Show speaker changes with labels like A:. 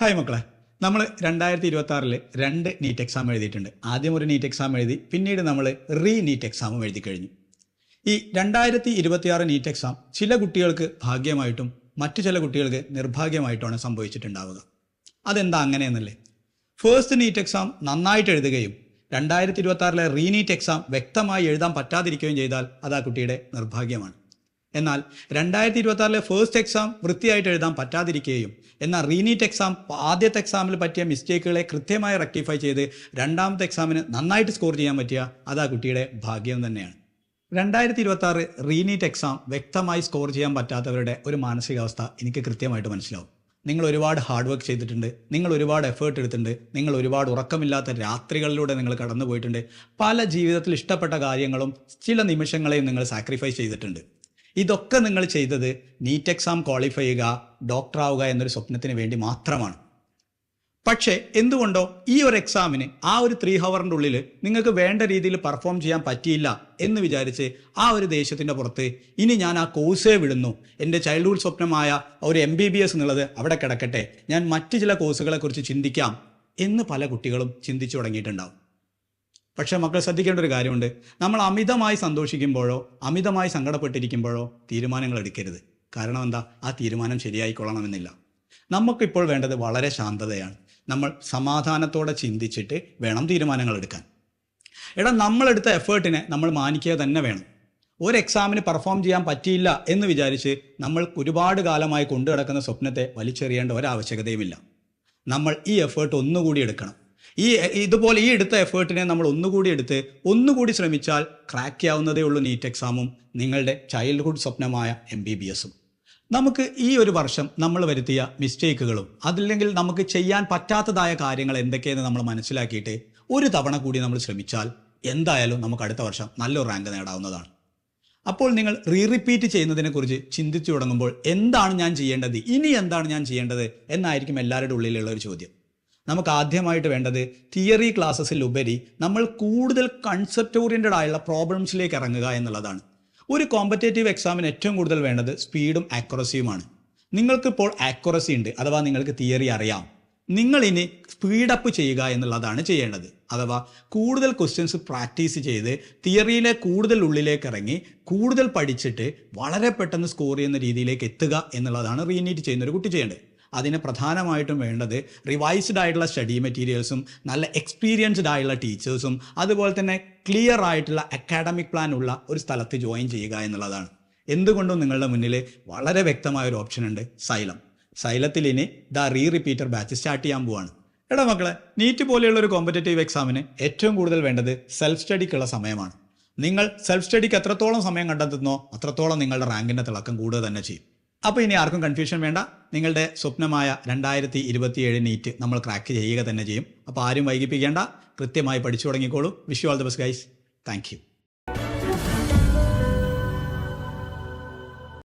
A: Hi മക്കളെ, നമ്മൾ 2026 രണ്ട് നീറ്റ് എക്സാം എഴുതിയിട്ടുണ്ട്. ആദ്യം ഒരു നീറ്റ് എക്സാം എഴുതി, പിന്നീട് നമ്മൾ നീറ്റ് എക്സാമും എഴുതി കഴിഞ്ഞു. ഈ 2026 നീറ്റ് എക്സാം ചില കുട്ടികൾക്ക് ഭാഗ്യമായിട്ടും മറ്റു ചില കുട്ടികൾക്ക് നിർഭാഗ്യമായിട്ടുമാണ് സംഭവിച്ചിട്ടുണ്ടാവുക. അതെന്താ അങ്ങനെയെന്നല്ലേ? ഫസ്റ്റ് നീറ്റ് എക്സാം നന്നായിട്ട് എഴുതുകയും 2026 നീറ്റ് എക്സാം വ്യക്തമായി എഴുതാൻ പറ്റാതിരിക്കുകയും ചെയ്താൽ അത് ആ കുട്ടിയുടെ നിർഭാഗ്യമാണ്. എന്നാൽ 2026 ഫസ്റ്റ് എക്സാം വൃത്തിയായിട്ട് എഴുതാൻ പറ്റാതിരിക്കുകയും എന്നാൽ നീറ്റ് എക്സാം ആദ്യത്തെ എക്സാമിൽ പറ്റിയ മിസ്റ്റേക്കുകളെ കൃത്യമായി റെക്ടിഫൈ ചെയ്ത് രണ്ടാമത്തെ എക്സാമിന് നന്നായിട്ട് സ്കോർ ചെയ്യാൻ പറ്റിയ അത് ആ കുട്ടിയുടെ ഭാഗ്യം തന്നെയാണ്. 2026 നീറ്റ് എക്സാം വ്യക്തമായി സ്കോർ ചെയ്യാൻ പറ്റാത്തവരുടെ ഒരു മാനസികാവസ്ഥ എനിക്ക് കൃത്യമായിട്ട് മനസ്സിലാവും. നിങ്ങൾ ഒരുപാട് ഹാർഡ് വർക്ക് ചെയ്തിട്ടുണ്ട്, നിങ്ങൾ ഒരുപാട് എഫേർട്ട് എടുത്തിട്ടുണ്ട്, നിങ്ങൾ ഒരുപാട് ഉറക്കമില്ലാത്ത രാത്രികളിലൂടെ നിങ്ങൾ കടന്നു പോയിട്ടുണ്ട്, പല ജീവിതത്തിൽ ഇഷ്ടപ്പെട്ട കാര്യങ്ങളും ചില നിമിഷങ്ങളെയും നിങ്ങൾ സാക്രിഫൈസ് ചെയ്തിട്ടുണ്ട്. ഇതൊക്കെ നിങ്ങൾ ചെയ്തത് നീറ്റ് എക്സാം ക്വാളിഫൈ ചെയ്യുക, ഡോക്ടർ ആവുക എന്നൊരു സ്വപ്നത്തിന് വേണ്ടി മാത്രമാണ്. പക്ഷേ എന്തുകൊണ്ടോ ഈ ഒരു എക്സാമിന് ആ ഒരു 3 ഹവറിൻ്റെ ഉള്ളിൽ നിങ്ങൾക്ക് വേണ്ട രീതിയിൽ പെർഫോം ചെയ്യാൻ പറ്റിയില്ല എന്ന് വിചാരിച്ച് ആ ഒരു ദേഷ്യത്തിൻ്റെ പുറത്ത് ഇനി ഞാൻ ആ കോഴ്സേ വിടുന്നു, എൻ്റെ ചൈൽഡ്ഹുഡ് സ്വപ്നമായ ഒരു MBBS എന്നുള്ളത് അവിടെ കിടക്കട്ടെ, ഞാൻ മറ്റു ചില കോഴ്സുകളെക്കുറിച്ച് ചിന്തിക്കാം എന്ന് പല കുട്ടികളും ചിന്തിച്ചു തുടങ്ങിയിട്ടുണ്ടാവും. പക്ഷേ മക്കൾ ശ്രദ്ധിക്കേണ്ട ഒരു കാര്യമുണ്ട്. നമ്മൾ അമിതമായി സന്തോഷിക്കുമ്പോഴോ അമിതമായി സങ്കടപ്പെട്ടിരിക്കുമ്പോഴോ തീരുമാനങ്ങൾ എടുക്കരുത്. കാരണം എന്താ? ആ തീരുമാനം ശരിയായിക്കൊള്ളണമെന്നില്ല. നമുക്കിപ്പോൾ വേണ്ടത് വളരെ ശാന്തതയാണ്. നമ്മൾ സമാധാനത്തോടെ ചിന്തിച്ചിട്ട് വേണം തീരുമാനങ്ങൾ എടുക്കാൻ. നമ്മളെടുത്ത എഫേർട്ടിനെ നമ്മൾ മാനിക്കുക തന്നെ വേണം. ഒരു എക്സാമിന് പെർഫോം ചെയ്യാൻ പറ്റിയില്ല എന്ന് വിചാരിച്ച് നമ്മൾ ഒരുപാട് കാലമായി കൊണ്ടു നടക്കുന്ന സ്വപ്നത്തെ വലിച്ചെറിയേണ്ട ഒരാവശ്യകതയുമില്ല. നമ്മൾ ഈ എഫേർട്ട് ഒന്നുകൂടി എടുക്കണം. ഇതുപോലെ ഈ എടുത്ത എഫേർട്ടിനെ നമ്മൾ ഒന്നുകൂടി ശ്രമിച്ചാൽ ക്രാക്ക് ചെയ്യാവുന്നതേ ഉള്ളൂ നീറ്റ് എക്സാമും നിങ്ങളുടെ ചൈൽഡ്ഹുഡ് സ്വപ്നമായ MBBSഉം. നമുക്ക് ഈ ഒരു വർഷം നമ്മൾ വരുത്തിയ മിസ്റ്റേക്കുകളും അതില്ലെങ്കിൽ നമുക്ക് ചെയ്യാൻ പറ്റാത്തതായ കാര്യങ്ങൾ എന്തൊക്കെയെന്ന് നമ്മൾ മനസ്സിലാക്കിയിട്ട് ഒരു തവണ കൂടി നമ്മൾ ശ്രമിച്ചാൽ എന്തായാലും നമുക്ക് അടുത്ത വർഷം നല്ലൊരു റാങ്ക് നേടാവുന്നതാണ്. അപ്പോൾ നിങ്ങൾ റിപ്പീറ്റ് ചെയ്യുന്നതിനെക്കുറിച്ച് ചിന്തിച്ചു തുടങ്ങുമ്പോൾ എന്താണ് ഞാൻ ചെയ്യേണ്ടത്, ഇനി എന്താണ് ഞാൻ ചെയ്യേണ്ടത് എന്നായിരിക്കും എല്ലാവരുടെ ഉള്ളിലുള്ള ഒരു ചോദ്യം. നമുക്ക് ആദ്യമായിട്ട് വേണ്ടത് തിയറി ക്ലാസ്സസിൽ ഉപരി നമ്മൾ കൂടുതൽ കൺസെപ്റ്റ് ഓറിയൻറ്റഡ് ആയുള്ള പ്രോബ്ലംസിലേക്ക് ഇറങ്ങുക എന്നുള്ളതാണ്. ഒരു കോമ്പറ്റേറ്റീവ് എക്സാമിന് ഏറ്റവും കൂടുതൽ വേണ്ടത് സ്പീഡും ആക്യുറസിയുമാണ്. നിങ്ങൾക്കിപ്പോൾ ആക്യുറസി ഉണ്ട്, അഥവാ നിങ്ങൾക്ക് തിയറി അറിയാം. നിങ്ങളിനി സ്പീഡപ്പ് ചെയ്യുക എന്നുള്ളതാണ് ചെയ്യേണ്ടത്. അഥവാ കൂടുതൽ ക്വസ്റ്റ്യൻസ് പ്രാക്ടീസ് ചെയ്ത് തിയറിയിലെ കൂടുതൽ ഉള്ളിലേക്ക് ഇറങ്ങി കൂടുതൽ പഠിച്ചിട്ട് വളരെ പെട്ടെന്ന് സ്കോർ ചെയ്യുന്ന രീതിയിലേക്ക് എത്തുക എന്നുള്ളതാണ് റീനീറ്റ് ചെയ്യുന്ന ഒരു കുട്ടി ചെയ്യേണ്ടത്. അതിന് പ്രധാനമായിട്ടും വേണ്ടത് റിവൈസ്ഡ് ആയിട്ടുള്ള സ്റ്റഡി മെറ്റീരിയൽസും നല്ല എക്സ്പീരിയൻസ്ഡ് ആയിട്ടുള്ള ടീച്ചേഴ്സും അതുപോലെ തന്നെ ക്ലിയർ ആയിട്ടുള്ള അക്കാഡമിക് പ്ലാൻ ഉള്ള ഒരു സ്ഥലത്ത് ജോയിൻ ചെയ്യുക എന്നുള്ളതാണ്. എന്തുകൊണ്ടും നിങ്ങളുടെ മുന്നിൽ വളരെ വ്യക്തമായ ഒരു ഓപ്ഷൻ ഉണ്ട്, സൈലത്തിൽ ഇനി റിപ്പീറ്റർ ബാച്ച് സ്റ്റാർട്ട് ചെയ്യാൻ പോവാണ്. മക്കളെ, നീറ്റ് പോലെയുള്ള ഒരു കോമ്പറ്റേറ്റീവ് എക്സാമിന് ഏറ്റവും കൂടുതൽ വേണ്ടത് സെൽഫ് സ്റ്റഡിക്കുള്ള സമയമാണ്. നിങ്ങൾ സെൽഫ് സ്റ്റഡിക്ക് എത്രത്തോളം സമയം കണ്ടെത്തുന്നോ അത്രത്തോളം നിങ്ങളുടെ റാങ്കിൻ്റെ തിളക്കം കൂടുക തന്നെ ചെയ്യും. അപ്പോൾ ഇനി ആർക്കും കൺഫ്യൂഷൻ വേണ്ട, നിങ്ങളുടെ സ്വപ്നമായ 2027 നീറ്റ് നമ്മൾ ക്രാക്ക് ചെയ്യുക തന്നെ ചെയ്യും. അപ്പോൾ ആരും വൈകിപ്പിക്കേണ്ട, കൃത്യമായി പഠിച്ചു തുടങ്ങിക്കോളൂ. Wish you all the best guys. Thank U.